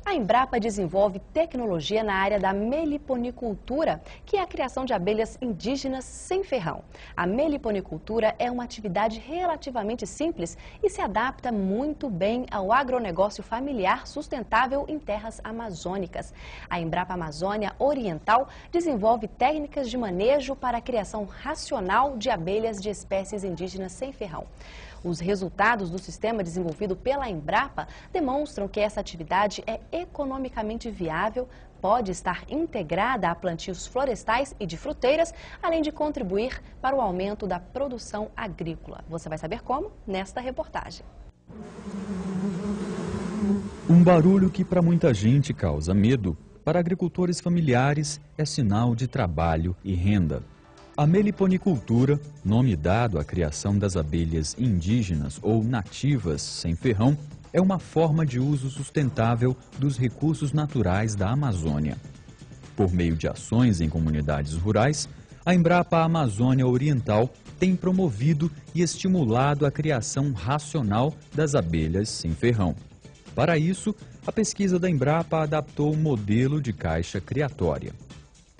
A Embrapa desenvolve tecnologia na área da meliponicultura, que é a criação de abelhas indígenas sem ferrão. A meliponicultura é uma atividade relativamente simples e se adapta muito bem ao agronegócio familiar sustentável em terras amazônicas. A Embrapa Amazônia Oriental desenvolve técnicas de manejo para a criação racional de abelhas de espécies indígenas sem ferrão. Os resultados do sistema desenvolvido pela Embrapa demonstram que essa atividade é economicamente viável, pode estar integrada a plantios florestais e de fruteiras, além de contribuir para o aumento da produção agrícola. Você vai saber como nesta reportagem. Um barulho que para muita gente causa medo, para agricultores familiares é sinal de trabalho e renda. A meliponicultura, nome dado à criação das abelhas indígenas ou nativas sem ferrão, é uma forma de uso sustentável dos recursos naturais da Amazônia. Por meio de ações em comunidades rurais, a Embrapa Amazônia Oriental tem promovido e estimulado a criação racional das abelhas sem ferrão. Para isso, a pesquisa da Embrapa adaptou um modelo de caixa criatória.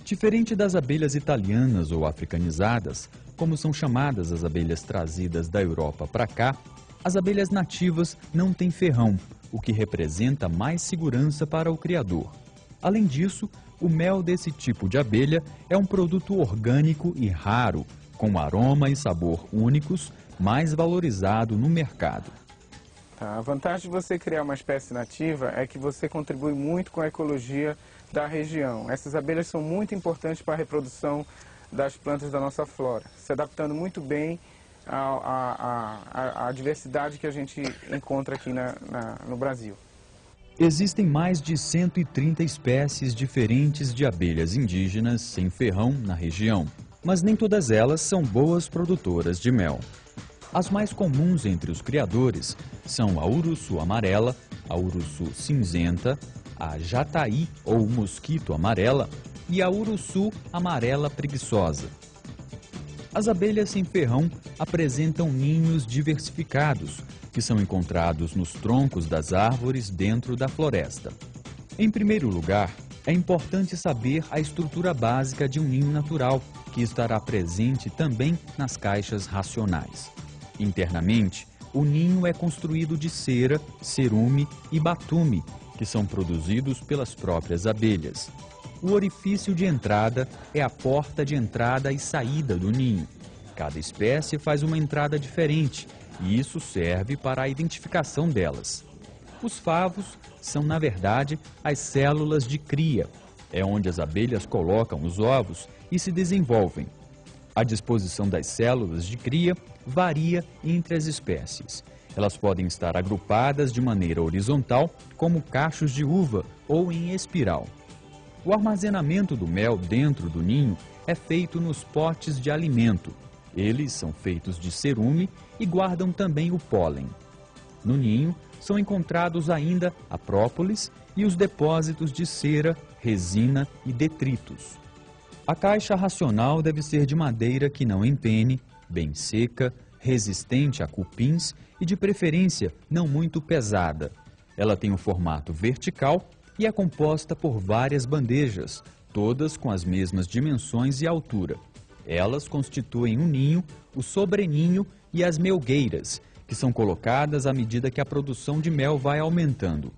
Diferente das abelhas italianas ou africanizadas, como são chamadas as abelhas trazidas da Europa para cá, as abelhas nativas não têm ferrão, o que representa mais segurança para o criador. Além disso, o mel desse tipo de abelha é um produto orgânico e raro, com aroma e sabor únicos, mais valorizado no mercado. A vantagem de você criar uma espécie nativa é que você contribui muito com a ecologia da região. Essas abelhas são muito importantes para a reprodução das plantas da nossa flora, se adaptando muito bem à diversidade que a gente encontra aqui no Brasil. Existem mais de 130 espécies diferentes de abelhas indígenas sem ferrão na região, mas nem todas elas são boas produtoras de mel. As mais comuns entre os criadores são a uruçu amarela, a uruçu cinzenta, a jataí ou mosquito amarela e a uruçu amarela preguiçosa. As abelhas sem ferrão apresentam ninhos diversificados, que são encontrados nos troncos das árvores dentro da floresta. Em primeiro lugar, é importante saber a estrutura básica de um ninho natural, que estará presente também nas caixas racionais. Internamente, o ninho é construído de cera, cerume e batume, que são produzidos pelas próprias abelhas. O orifício de entrada é a porta de entrada e saída do ninho. Cada espécie faz uma entrada diferente e isso serve para a identificação delas. Os favos são, na verdade, as células de cria. É onde as abelhas colocam os ovos e se desenvolvem. A disposição das células de cria varia entre as espécies. Elas podem estar agrupadas de maneira horizontal, como cachos de uva, ou em espiral. O armazenamento do mel dentro do ninho é feito nos potes de alimento. Eles são feitos de cerume e guardam também o pólen. No ninho são encontrados ainda a própolis e os depósitos de cera, resina e detritos. A caixa racional deve ser de madeira que não empene, bem seca, resistente a cupins e, de preferência, não muito pesada. Ela tem um formato vertical e é composta por várias bandejas, todas com as mesmas dimensões e altura. Elas constituem um ninho, o sobreninho e as melgueiras, que são colocadas à medida que a produção de mel vai aumentando.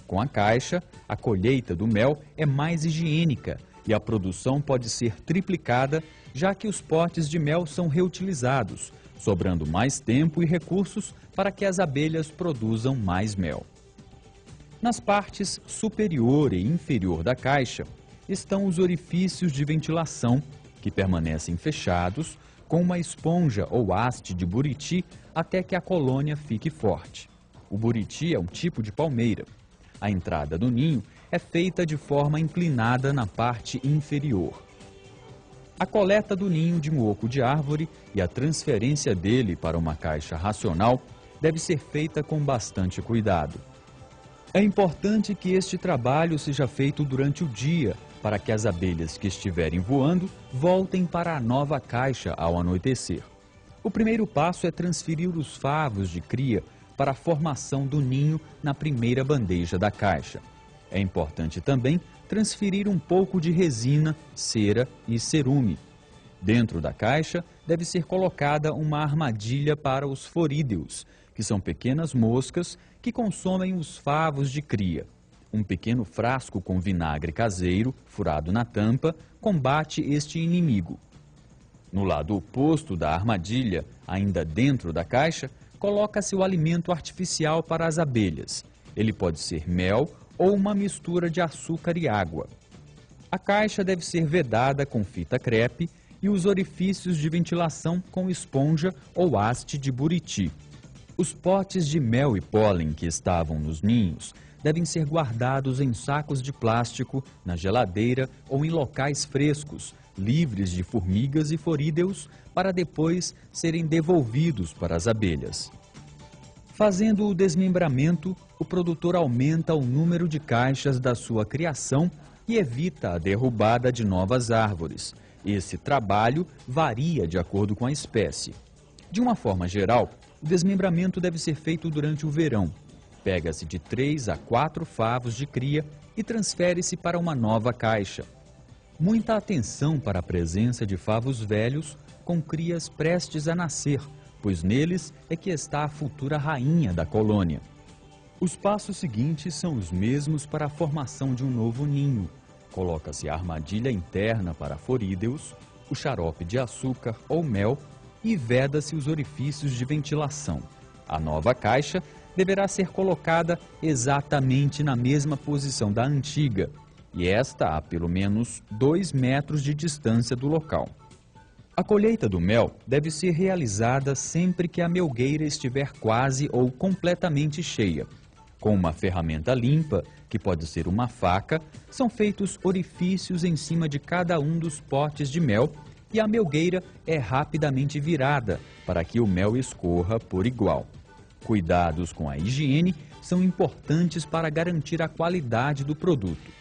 Com a caixa, a colheita do mel é mais higiênica e a produção pode ser triplicada, já que os potes de mel são reutilizados, sobrando mais tempo e recursos para que as abelhas produzam mais mel. Nas partes superior e inferior da caixa estão os orifícios de ventilação, que permanecem fechados com uma esponja ou haste de buriti até que a colônia fique forte. O buriti é um tipo de palmeira. A entrada do ninho é feita de forma inclinada na parte inferior. A coleta do ninho de um oco de árvore e a transferência dele para uma caixa racional deve ser feita com bastante cuidado. É importante que este trabalho seja feito durante o dia, para que as abelhas que estiverem voando voltem para a nova caixa ao anoitecer. O primeiro passo é transferir os favos de cria para a formação do ninho na primeira bandeja da caixa. É importante também transferir um pouco de resina, cera e cerume. Dentro da caixa deve ser colocada uma armadilha para os forídeos, que são pequenas moscas que consomem os favos de cria. Um pequeno frasco com vinagre caseiro, furado na tampa, combate este inimigo. No lado oposto da armadilha, ainda dentro da caixa, coloca-se o alimento artificial para as abelhas. Ele pode ser mel ou uma mistura de açúcar e água. A caixa deve ser vedada com fita crepe e os orifícios de ventilação com esponja ou haste de buriti. Os potes de mel e pólen que estavam nos ninhos devem ser guardados em sacos de plástico, na geladeira ou em locais frescos, livres de formigas e forídeos, para depois serem devolvidos para as abelhas. Fazendo o desmembramento, o produtor aumenta o número de caixas da sua criação e evita a derrubada de novas árvores. Esse trabalho varia de acordo com a espécie. De uma forma geral, o desmembramento deve ser feito durante o verão. Pega-se de 3 a 4 favos de cria e transfere-se para uma nova caixa. Muita atenção para a presença de favos velhos com crias prestes a nascer, pois neles é que está a futura rainha da colônia. Os passos seguintes são os mesmos para a formação de um novo ninho. Coloca-se a armadilha interna para forídeos, o xarope de açúcar ou mel e veda-se os orifícios de ventilação. A nova caixa deverá ser colocada exatamente na mesma posição da antiga, e esta a pelo menos 2 metros de distância do local. A colheita do mel deve ser realizada sempre que a melgueira estiver quase ou completamente cheia. Com uma ferramenta limpa, que pode ser uma faca, são feitos orifícios em cima de cada um dos potes de mel e a melgueira é rapidamente virada para que o mel escorra por igual. Cuidados com a higiene são importantes para garantir a qualidade do produto.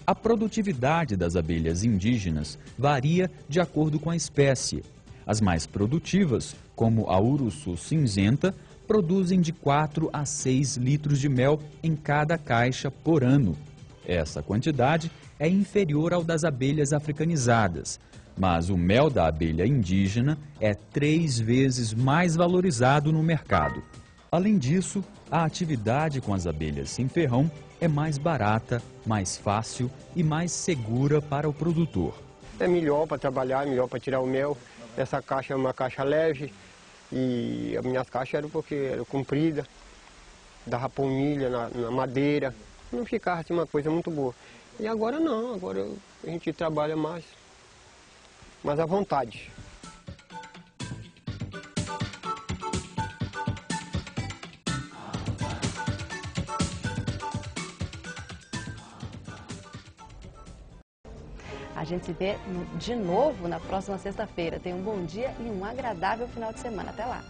A produtividade das abelhas indígenas varia de acordo com a espécie. As mais produtivas, como a uruçu cinzenta, produzem de 4 a 6 litros de mel em cada caixa por ano. Essa quantidade é inferior ao das abelhas africanizadas, mas o mel da abelha indígena é 3 vezes mais valorizado no mercado. Além disso, a atividade com as abelhas sem ferrão é mais barata, mais fácil e mais segura para o produtor. É melhor para trabalhar, é melhor para tirar o mel. Essa caixa é uma caixa leve e as minhas caixas eram porque eram compridas, dava ponilha na madeira, não ficava assim uma coisa muito boa. E agora não, agora a gente trabalha mais à vontade. A gente se vê de novo na próxima sexta-feira. Tenha um bom dia e um agradável final de semana. Até lá!